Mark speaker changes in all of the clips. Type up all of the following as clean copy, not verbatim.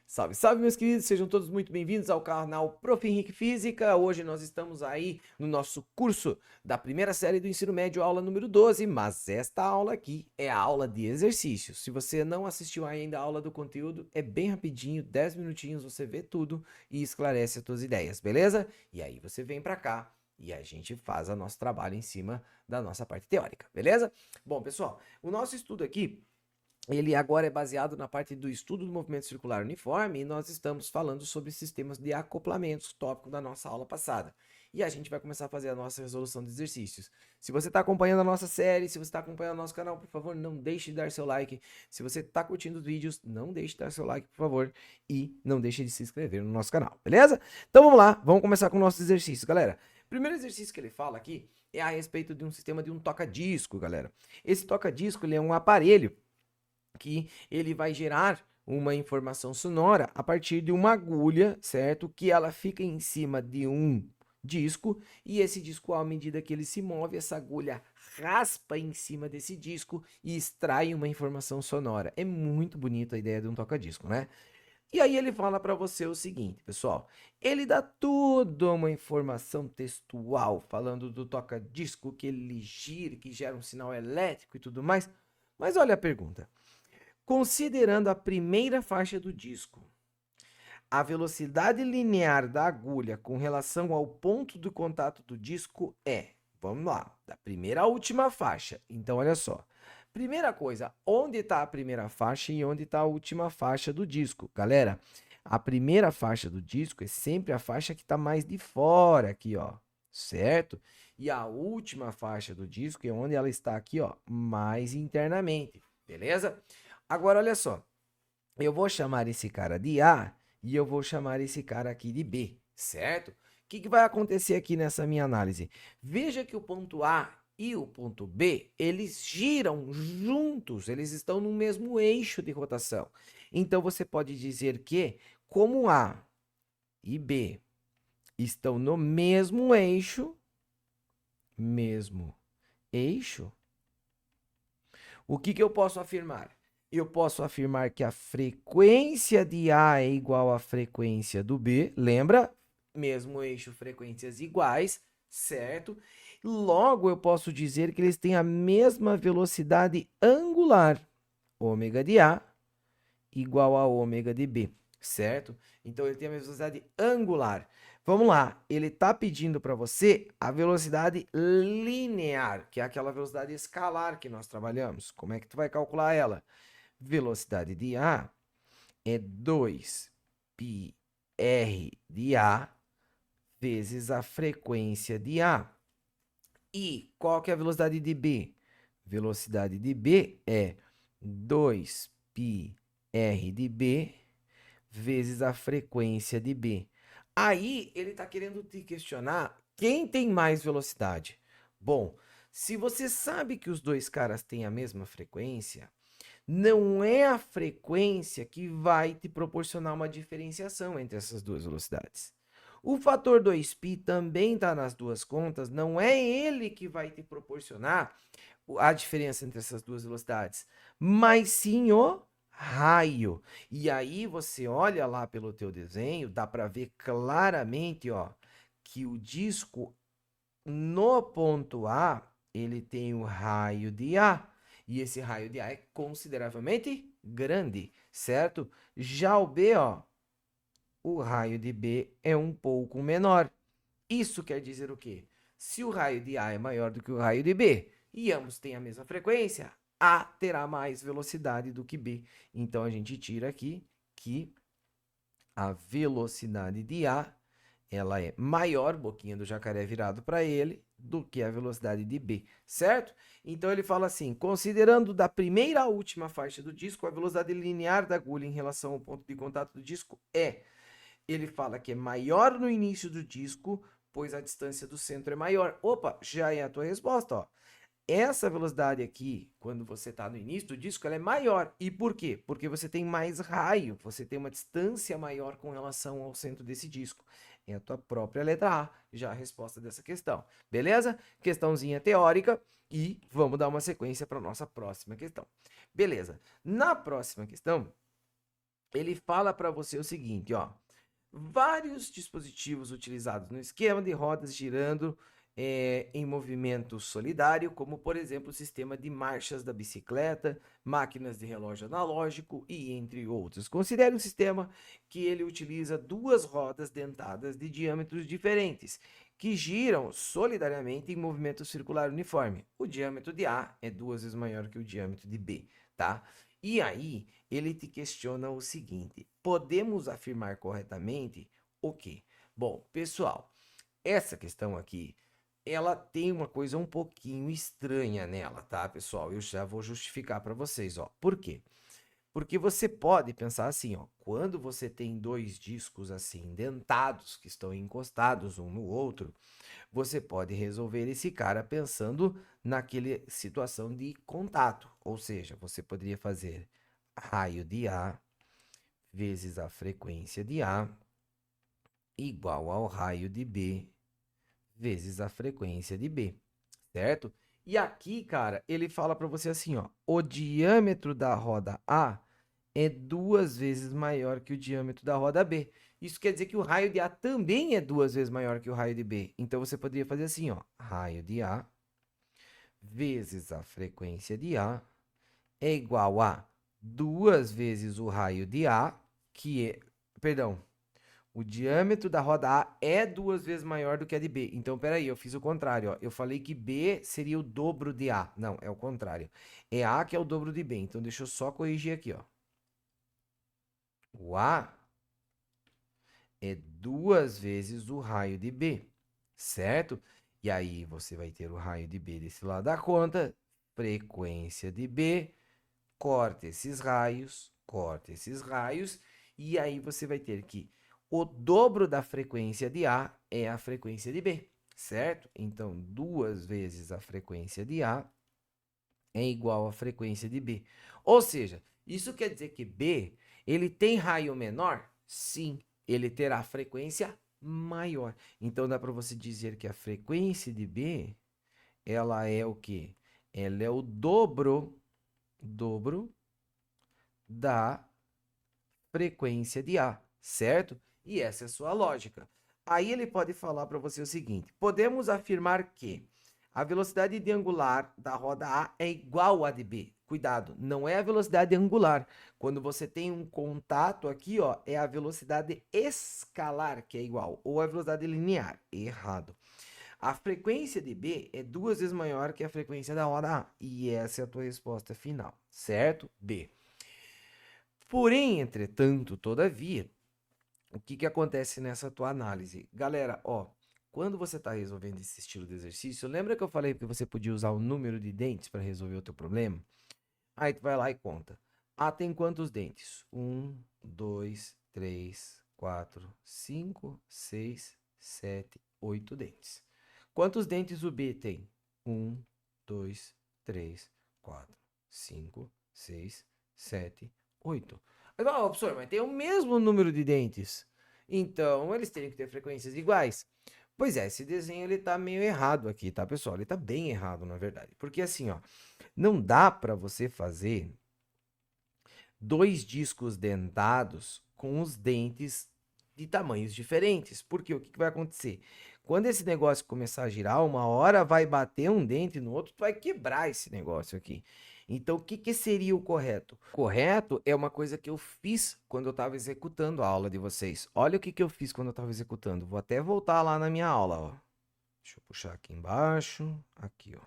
Speaker 1: Salve, salve, meus queridos, sejam todos muito bem-vindos ao canal Prof. Henrique Física. Hoje nós estamos aí no nosso curso da primeira série do ensino médio, aula número 12, mas esta aula aqui é a aula de exercícios. Se você não assistiu ainda a aula do conteúdo, é bem rapidinho, 10 minutinhos, você vê tudo e esclarece as suas ideias, beleza? E aí você vem pra cá e a gente faz o nosso trabalho em cima da nossa parte teórica, beleza? Bom, pessoal, o nosso estudo aqui ele agora é baseado na parte do estudo do movimento circular uniforme e nós estamos falando sobre sistemas de acoplamentos, tópico da nossa aula passada. E a gente vai começar a fazer a nossa resolução de exercícios. Se você está acompanhando a nossa série, se você está acompanhando o nosso canal, por favor, não deixe de dar seu like. Se você está curtindo os vídeos, não deixe de dar seu like, por favor. E não deixe de se inscrever no nosso canal, beleza? Então vamos lá, vamos começar com o nosso exercício, galera. O primeiro exercício que ele fala aqui é a respeito de um sistema de um toca-disco, galera. Esse toca-disco ele é um aparelho que ele vai gerar uma informação sonora a partir de uma agulha, certo? Que ela fica em cima de um disco e esse disco, à medida que ele se move, essa agulha raspa em cima desse disco e extrai uma informação sonora. É muito bonita a ideia de um toca-disco, né? E aí ele fala para você o seguinte, pessoal, ele dá toda uma informação textual falando do toca-disco, que ele gira, que gera um sinal elétrico e tudo mais. Mas olha a pergunta. Considerando a primeira faixa do disco, a velocidade linear da agulha com relação ao ponto de contato do disco é, vamos lá, da primeira à última faixa. Então, olha só. Primeira coisa, onde está a primeira faixa e onde está a última faixa do disco? Galera, a primeira faixa do disco é sempre a faixa que está mais de fora aqui, ó, certo? E a última faixa do disco é onde ela está aqui, ó, mais internamente, beleza? Agora, olha só, eu vou chamar esse cara de A e eu vou chamar esse cara aqui de B, certo? O que vai acontecer aqui nessa minha análise? Veja que o ponto A e o ponto B, eles giram juntos, eles estão no mesmo eixo de rotação. Então, você pode dizer que, como A e B estão no mesmo eixo, o que eu posso afirmar? Eu posso afirmar que a frequência de A é igual à frequência do B, lembra? Mesmo eixo, frequências iguais, certo? Logo, eu posso dizer que eles têm a mesma velocidade angular, ômega de A igual a ômega de B, certo? Então, ele tem a mesma velocidade angular. Vamos lá, ele está pedindo para você a velocidade linear, que é aquela velocidade escalar que nós trabalhamos. Como é que tu vai calcular ela? Velocidade de A é 2πr de A vezes a frequência de A. E qual que é a velocidade de B? Velocidade de B é 2πr de B vezes a frequência de B. Aí ele está querendo te questionar quem tem mais velocidade. Bom, se você sabe que os dois caras têm a mesma frequência, não é a frequência que vai te proporcionar uma diferenciação entre essas duas velocidades. O fator 2π também está nas duas contas, não é ele que vai te proporcionar a diferença entre essas duas velocidades, mas sim o raio. E aí você olha lá pelo teu desenho, dá para ver claramente, ó, que o disco no ponto A, ele tem o raio de A. E esse raio de A é consideravelmente grande, certo? Já o B, ó, o raio de B é um pouco menor. Isso quer dizer o quê? Se o raio de A é maior do que o raio de B e ambos têm a mesma frequência, A terá mais velocidade do que B. Então, a gente tira aqui que a velocidade de A ela é maior, boquinha do jacaré virado para ele, do que a velocidade de B, certo? Então ele fala assim, considerando da primeira à última faixa do disco, a velocidade linear da agulha em relação ao ponto de contato do disco é, ele fala que é maior no início do disco, pois a distância do centro é maior. Opa, já é a tua resposta, ó. Essa velocidade aqui, quando você está no início do disco, ela é maior. E por quê? Porque você tem mais raio, você tem uma distância maior com relação ao centro desse disco. É a tua própria letra A, já a resposta dessa questão. Beleza? Questãozinha teórica e vamos dar uma sequência para a nossa próxima questão. Beleza. Na próxima questão, ele fala para você o seguinte, ó. Vários dispositivos utilizados no esquema de rodas girando em movimento solidário, como por exemplo o sistema de marchas da bicicleta, máquinas de relógio analógico e entre outros. Considere um sistema que ele utiliza duas rodas dentadas de diâmetros diferentes, que giram solidariamente em movimento circular uniforme. O diâmetro de A é 2 vezes maior que o diâmetro de B, tá? E aí, ele te questiona o seguinte: podemos afirmar corretamente o quê? Bom, pessoal, essa questão aqui, ela tem uma coisa um pouquinho estranha nela, tá, pessoal? Eu já vou justificar para vocês, ó. Por quê? Porque você pode pensar assim, ó, quando você tem dois discos assim dentados que estão encostados um no outro, você pode resolver esse cara pensando naquela situação de contato, ou seja, você poderia fazer raio de A vezes a frequência de A igual ao raio de B vezes a frequência de B, certo? E aqui, cara, ele fala para você assim, ó, o diâmetro da roda A é 2 vezes maior que o diâmetro da roda B. Isso quer dizer que o raio de A também é 2 vezes maior que o raio de B. Então, você poderia fazer assim, ó, raio de A vezes a frequência de A é igual a 2 vezes o raio de A, que é, perdão, o diâmetro da roda A é 2 vezes maior do que a de B. Então, peraí, eu fiz o contrário, ó. Eu falei que B seria o dobro de A. Não, é o contrário. É A que é o dobro de B. Então, deixa eu só corrigir aqui, ó. O A é 2 vezes o raio de B, certo? E aí você vai ter o raio de B desse lado da conta, frequência de B, corta esses raios, e aí você vai ter que o dobro da frequência de A é a frequência de B, certo? Então, 2 vezes a frequência de A é igual à frequência de B. Ou seja, isso quer dizer que B, ele tem raio menor? Sim, ele terá frequência maior. Então, dá para você dizer que a frequência de B, ela é o quê? Ela é o dobro da frequência de A, certo? E essa é a sua lógica. Aí ele pode falar para você o seguinte: podemos afirmar que a velocidade de angular da roda A é igual à de B. Cuidado, não é a velocidade angular. Quando você tem um contato aqui, ó, é a velocidade escalar que é igual, ou a velocidade linear. Errado. A frequência de B é 2 vezes maior que a frequência da roda A. E essa é a tua resposta final, certo? B. Porém, entretanto, todavia, o que acontece nessa tua análise? Galera, ó, quando você está resolvendo esse estilo de exercício, lembra que eu falei que você podia usar o número de dentes para resolver o teu problema? Aí tu vai lá e conta. A tem quantos dentes? 1, 2, 3, 4, 5, 6, 7, 8 dentes. Quantos dentes o B tem? 1, 2, 3, 4, 5, 6, 7, 8. Mas, professor, mas tem o mesmo número de dentes. Então, eles teriam que ter frequências iguais. Pois é, esse desenho ele tá meio errado aqui, tá, pessoal? Ele tá bem errado, na verdade. Porque assim, ó, não dá para você fazer dois discos dentados com os dentes de tamanhos diferentes. Porque o que vai acontecer? Quando esse negócio começar a girar, uma hora vai bater um dente no outro, tu vai quebrar esse negócio aqui. Então, o que seria o correto? O correto é uma coisa que eu fiz quando eu estava executando a aula de vocês. Olha o que eu fiz quando eu estava executando. Vou até voltar lá na minha aula, ó. Deixa eu puxar aqui embaixo. Aqui, ó.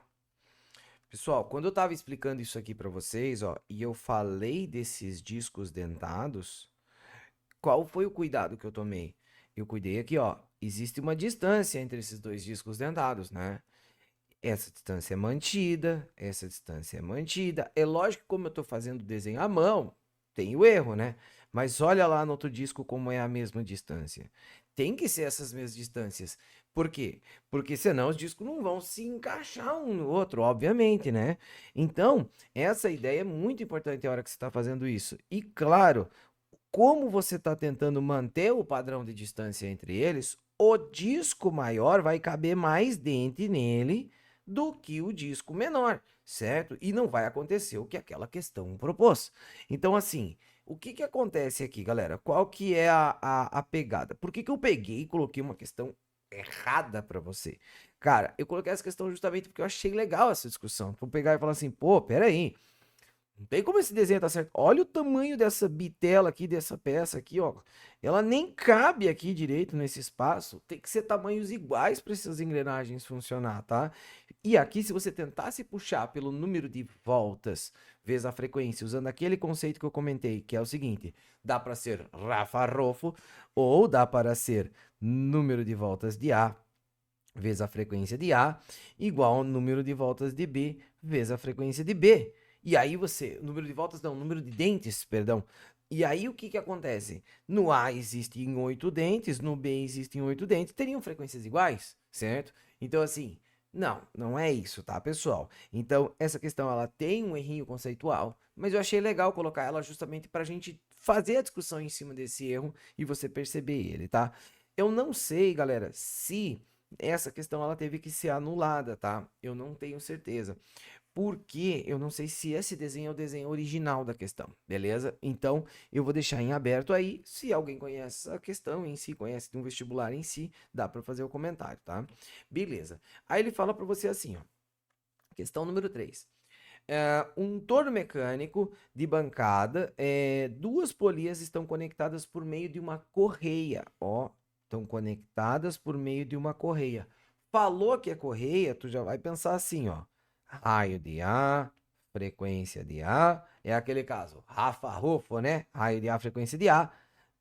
Speaker 1: Pessoal, quando eu estava explicando isso aqui para vocês, ó, e eu falei desses discos dentados, qual foi o cuidado que eu tomei? Eu cuidei aqui, ó. Existe uma distância entre esses dois discos dentados, né? Essa distância é mantida, essa distância é mantida. É lógico que como eu estou fazendo o desenho à mão, tem o erro, né? Mas olha lá no outro disco como é a mesma distância. Tem que ser essas mesmas distâncias. Por quê? Porque senão os discos não vão se encaixar um no outro, obviamente, né? Então, essa ideia é muito importante na hora que você está fazendo isso. E claro, como você está tentando manter o padrão de distância entre eles, o disco maior vai caber mais dente nele do que o disco menor, certo? E não vai acontecer o que aquela questão propôs. Então, assim, o que que acontece aqui, galera? Qual que é a pegada? Por que que eu peguei e coloquei uma questão errada para você? Cara, eu coloquei essa questão justamente porque eu achei legal essa discussão. Vou pegar e falar assim, pô, peraí, não tem como esse desenho tá certo. Olha o tamanho dessa bitela aqui, dessa peça aqui, ó. Ela nem cabe aqui direito nesse espaço. Tem que ser tamanhos iguais para essas engrenagens funcionar, tá? E aqui, se você tentasse puxar pelo número de voltas vezes a frequência, usando aquele conceito que eu comentei, que é o seguinte: dá para ser Rafa-Rofo ou dá para ser número de voltas de A vezes a frequência de A, igual ao número de voltas de B vezes a frequência de B. E aí você, número de voltas não, número de dentes, perdão. E aí o que que acontece? No A existem 8 dentes, no B existem 8 dentes, teriam frequências iguais, certo? Então assim, não é isso, tá, pessoal? Então essa questão ela tem um errinho conceitual, mas eu achei legal colocar ela justamente para a gente fazer a discussão em cima desse erro e você perceber ele, tá? Eu não sei, galera, se essa questão ela teve que ser anulada, tá? Eu não tenho certeza. Porque eu não sei se esse desenho é o desenho original da questão, beleza? Então eu vou deixar em aberto aí. Se alguém conhece a questão em si, conhece de um vestibular em si, dá para fazer o comentário, tá? Beleza. Aí ele fala para você assim, ó. Questão número 3. Um torno mecânico de bancada, duas polias estão conectadas por meio de uma correia, ó, estão conectadas por meio de uma correia. Falou que é correia, tu já vai pensar assim, ó, raio de A, frequência de A, é aquele caso, Rafa-Rufo, né? Raio de A, frequência de A,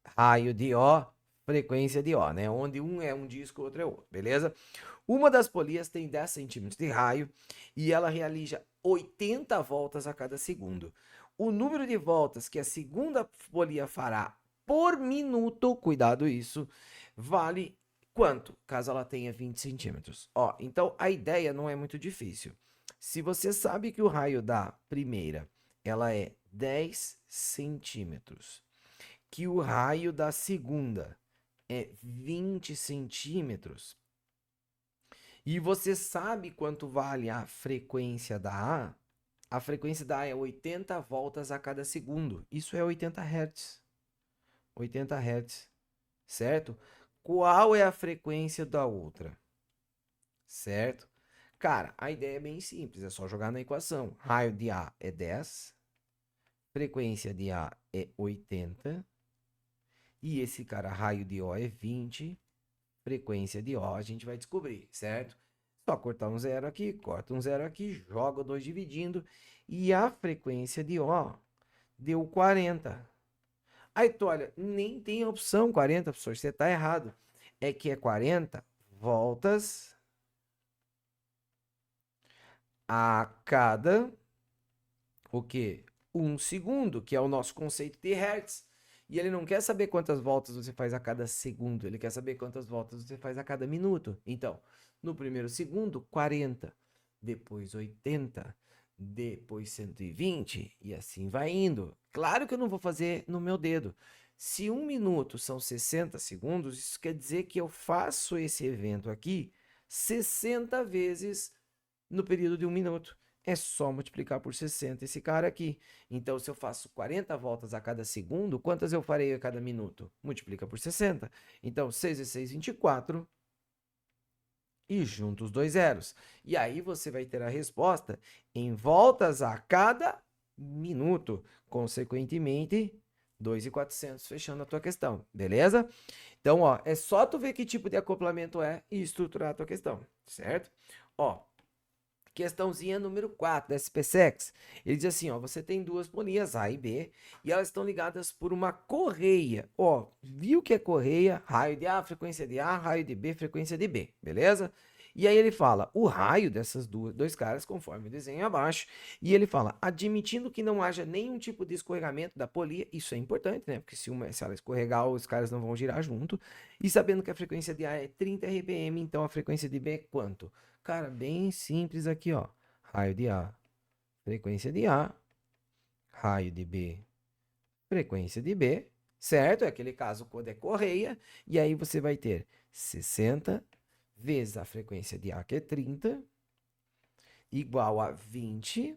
Speaker 1: raio de O, frequência de O, né? Onde um é um disco, outro é outro, beleza? Uma das polias tem 10 centímetros de raio e ela realiza 80 voltas a cada segundo. O número de voltas que a segunda polia fará por minuto, cuidado isso, vale quanto? Caso ela tenha 20 centímetros. Ó, então a ideia não é muito difícil. Se você sabe que o raio da primeira ela é 10 centímetros, que o raio da segunda é 20 centímetros, e você sabe quanto vale a frequência da A? A frequência da A é 80 voltas a cada segundo. Isso é 80 Hz. 80 Hz, certo? Qual é a frequência da outra? Certo? Cara, a ideia é bem simples, é só jogar na equação. Raio de A é 10, frequência de A é 80, e esse cara, raio de O é 20, frequência de O a gente vai descobrir, certo? Só cortar um zero aqui, corta um zero aqui, joga o 2 dividindo, e a frequência de O deu 40. Aí tu olha, nem tem opção 40, professor, você tá errado. É que é 40 voltas a cada, o quê? 1 segundo, que é o nosso conceito de Hertz. E ele não quer saber quantas voltas você faz a cada segundo, ele quer saber quantas voltas você faz a cada minuto. Então, no primeiro segundo, 40, depois 80, depois 120 e assim vai indo. Claro que eu não vou fazer no meu dedo. Se 1 minuto são 60 segundos, isso quer dizer que eu faço esse evento aqui 60 vezes no período de 1 minuto. É só multiplicar por 60 esse cara aqui. Então, se eu faço 40 voltas a cada segundo, quantas eu farei a cada minuto? Multiplica por 60. Então, 6 vezes 6, 24. E junta os dois zeros. E aí você vai ter a resposta em voltas a cada minuto. Consequentemente, 2.400, fechando a tua questão, beleza? Então, ó, é só tu ver que tipo de acoplamento é e estruturar a tua questão, certo? Ó, questãozinha número 4 da SPSEX. Ele diz assim, ó, você tem duas polias A e B e elas estão ligadas por uma correia. Ó, viu que é correia? Raio de A, frequência de A, raio de B, frequência de B, beleza? E aí ele fala o raio dessas dois caras, conforme o desenho abaixo, e ele fala, admitindo que não haja nenhum tipo de escorregamento da polia, isso é importante, né? Porque se ela escorregar, os caras não vão girar junto, e sabendo que a frequência de A é 30 RPM, então a frequência de B é quanto? Cara, bem simples aqui, ó. Raio de A, frequência de A, raio de B, frequência de B, certo? É aquele caso quando é correia, e aí você vai ter 60 vezes a frequência de A, que é 30, igual a 20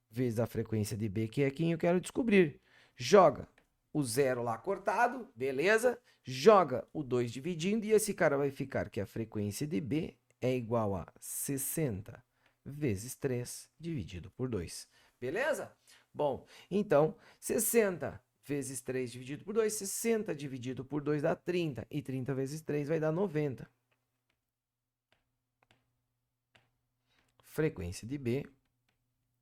Speaker 1: vezes a frequência de B, que é quem eu quero descobrir. Joga o 0 lá cortado, beleza? Joga o 2 dividindo e esse cara vai ficar que a frequência de B é igual a 60 vezes 3 dividido por 2. Beleza? Bom, então 60 vezes 3 dividido por 2, 60 dividido por 2 dá 30. E 30 vezes 3 vai dar 90. Frequência de B,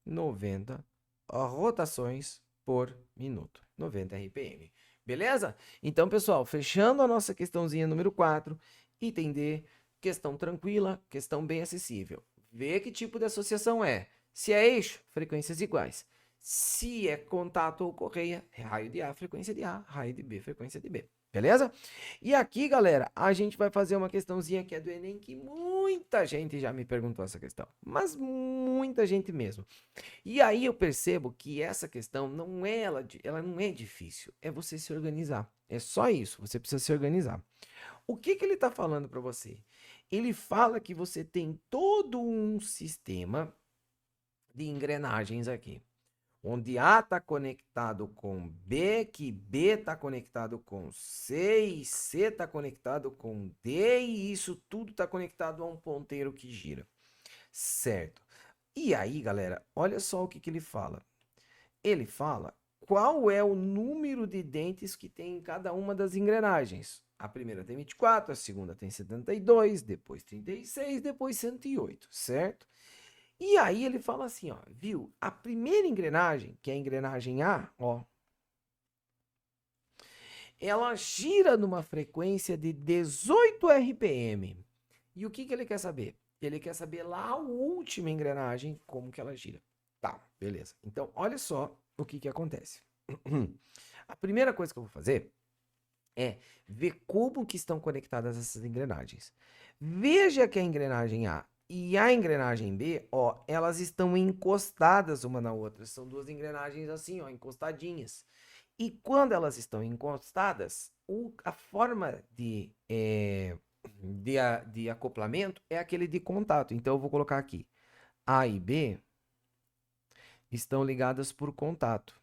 Speaker 1: 90 rotações por minuto. 90 RPM. Beleza? Então, pessoal, fechando a nossa questãozinha número 4, item D, questão tranquila, questão bem acessível. Vê que tipo de associação é. Se é eixo, frequências iguais. Se é contato ou correia, raio de A, frequência de A, raio de B, frequência de B. Beleza? E aqui, galera, a gente vai fazer uma questãozinha que é do Enem, que muita gente já me perguntou essa questão. Mas muita gente mesmo. E aí eu percebo que essa questão não é ela não é difícil, é você se organizar. É só isso, você precisa se organizar. O que que ele está falando para você? Ele fala que você tem todo um sistema de engrenagens aqui, onde A está conectado com B, que B está conectado com C, e C está conectado com D, e isso tudo está conectado a um ponteiro que gira. Certo. E aí, galera, olha só o que que ele fala. Ele fala qual é o número de dentes que tem em cada uma das engrenagens. A primeira tem 24, a segunda tem 72, depois 36, depois 108, certo? E aí ele fala assim, ó, viu? A primeira engrenagem, que é a engrenagem A, ó, ela gira numa frequência de 18 RPM. E o que que ele quer saber? Ele quer saber lá a última engrenagem, como que ela gira. Tá, beleza. Então, olha só o que que acontece. A primeira coisa que eu vou fazer é ver como que estão conectadas essas engrenagens. Veja que a engrenagem A e a engrenagem B, ó, elas estão encostadas uma na outra. São duas engrenagens assim, ó, encostadinhas. E quando elas estão encostadas, a forma de acoplamento é aquele de contato. Então, eu vou colocar aqui. A e B estão ligadas por contato.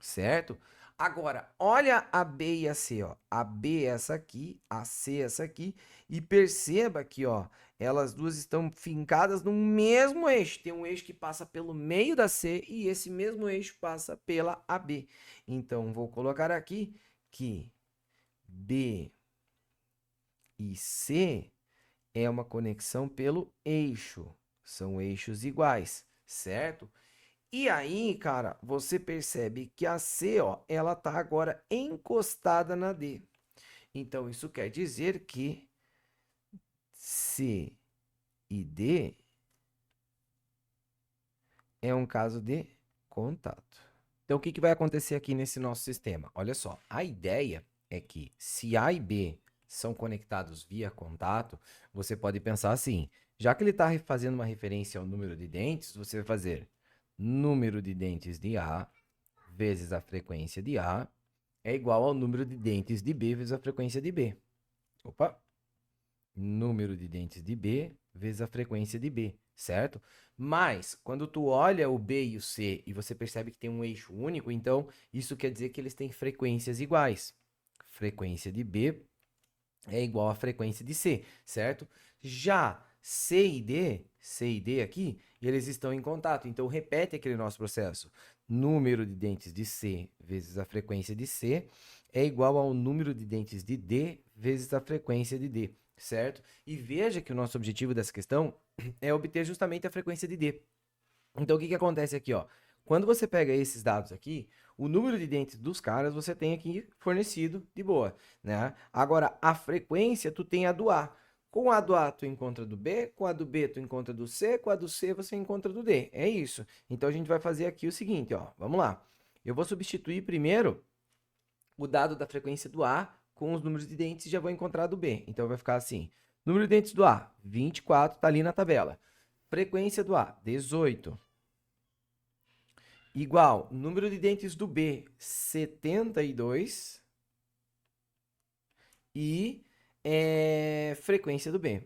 Speaker 1: Certo? Agora, olha a B e a C, ó. A B é essa aqui, a C é essa aqui. E perceba que, ó, elas duas estão fincadas no mesmo eixo. Tem um eixo que passa pelo meio da C e esse mesmo eixo passa pela AB. Então, vou colocar aqui que B e C é uma conexão pelo eixo. São eixos iguais, certo? E aí, cara, você percebe que a C, ó, ela tá agora encostada na D. Então, isso quer dizer que C e D é um caso de contato. Então, o que que vai acontecer aqui nesse nosso sistema? Olha só, a ideia é que se A e B são conectados via contato, você pode pensar assim, já que ele está fazendo uma referência ao número de dentes, você vai fazer número de dentes de A vezes a frequência de A é igual ao número de dentes de B vezes a frequência de B. Opa! Número de dentes de B vezes a frequência de B, certo? Mas, quando tu olha o B e o C e você percebe que tem um eixo único, então isso quer dizer que eles têm frequências iguais. Frequência de B é igual à frequência de C, certo? Já C e D aqui, eles estão em contato. Então, repete aquele nosso processo. Número de dentes de C vezes a frequência de C é igual ao número de dentes de D vezes a frequência de D, certo? E veja que o nosso objetivo dessa questão é obter justamente a frequência de D. Então, o que que acontece aqui, ó? Quando você pega esses dados aqui, o número de dentes dos caras você tem aqui fornecido de boa, né? Agora, a frequência tu tem a do A. Com a do A tu encontra do B, com a do B tu encontra do C, com a do C você encontra do D. É isso. Então, a gente vai fazer aqui o seguinte, ó. Vamos lá. Eu vou substituir primeiro o dado da frequência do A com os números de dentes e já vou encontrar do B. Então, vai ficar assim. Número de dentes do A, 24, tá ali na tabela. Frequência do A, 18. Igual, número de dentes do B, 72. E frequência do B,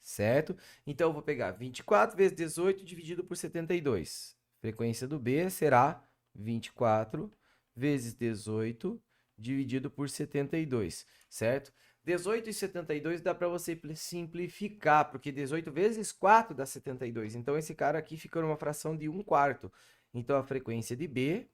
Speaker 1: certo? Então, eu vou pegar 24 vezes 18 dividido por 72. Frequência do B será 24 vezes 18 dividido por 72, certo? 18 e 72 dá para você simplificar, porque 18 vezes 4 dá 72. Então, esse cara aqui fica numa fração de 1/4. Então, a frequência de B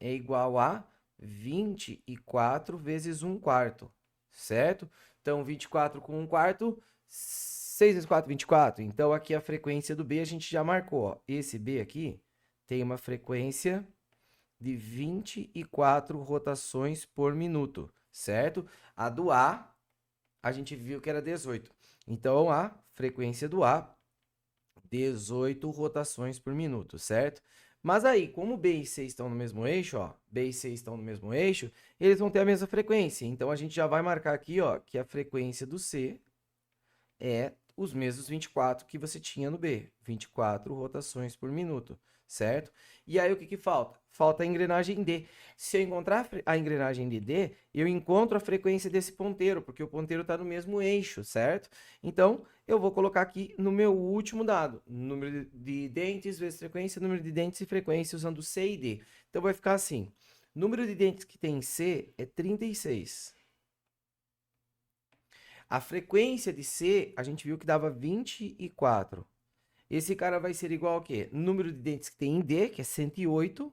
Speaker 1: é igual a 24 vezes 1/4, certo? Então, 24 com 1/4, 6 vezes 4, 24. Então, aqui a frequência do B a gente já marcou, ó. Esse B aqui tem uma frequência de 24 rotações por minuto, certo? A do A gente viu que era 18. Então, a frequência do A, 18 rotações por minuto, certo? Mas aí, como B e C estão no mesmo eixo, ó, B e C estão no mesmo eixo, eles vão ter a mesma frequência. Então, a gente já vai marcar aqui, ó, que a frequência do C é os mesmos 24 que você tinha no B, 24 rotações por minuto, certo? E aí, o que que falta? Falta a engrenagem D. Se eu encontrar a engrenagem de D, eu encontro a frequência desse ponteiro, porque o ponteiro está no mesmo eixo, certo? Então, eu vou colocar aqui no meu último dado, número de dentes vezes frequência, número de dentes e frequência, usando C e D. Então, vai ficar assim, número de dentes que tem em C é 36. A frequência de C, a gente viu que dava 24. Esse cara vai ser igual ao quê? Número de dentes que tem em D, que é 108,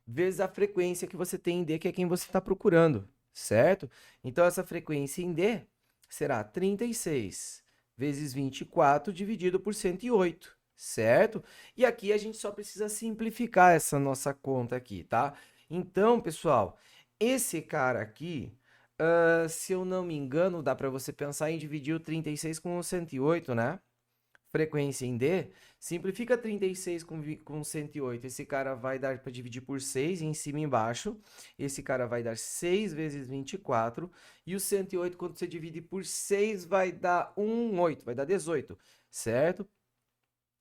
Speaker 1: vezes a frequência que você tem em D, que é quem você está procurando, certo? Então, essa frequência em D será 36 vezes 24 dividido por 108, certo? E aqui a gente só precisa simplificar essa nossa conta aqui, tá? Então, pessoal, esse cara aqui, se eu não me engano, dá para você pensar em dividir o 36 com o 108, né? Frequência em D, simplifica 36 com 108. Esse cara vai dar para dividir por 6 em cima e embaixo. Esse cara vai dar 6 vezes 24. E o 108, quando você divide por 6, vai dar 8, vai dar 18, certo?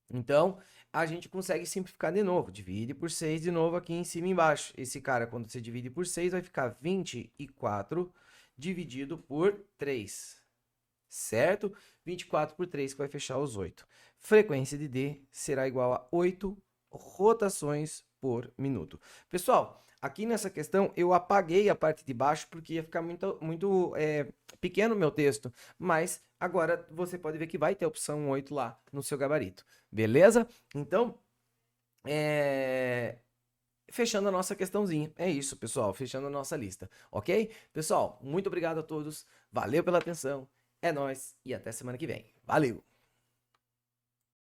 Speaker 1: Então, a gente consegue simplificar de novo. Divide por 6 de novo aqui em cima e embaixo. Esse cara, quando você divide por 6, vai ficar 24 dividido por 3, certo? 24 por 3, que vai fechar os 8. Frequência de D será igual a 8 rotações por minuto. Pessoal, aqui nessa questão eu apaguei a parte de baixo porque ia ficar muito pequeno o meu texto, mas agora você pode ver que vai ter a opção 8 lá no seu gabarito, beleza? Então, fechando a nossa questãozinha. É isso, pessoal, fechando a nossa lista, ok? Pessoal, muito obrigado a todos, valeu pela atenção, é nóis e até semana que vem. Valeu!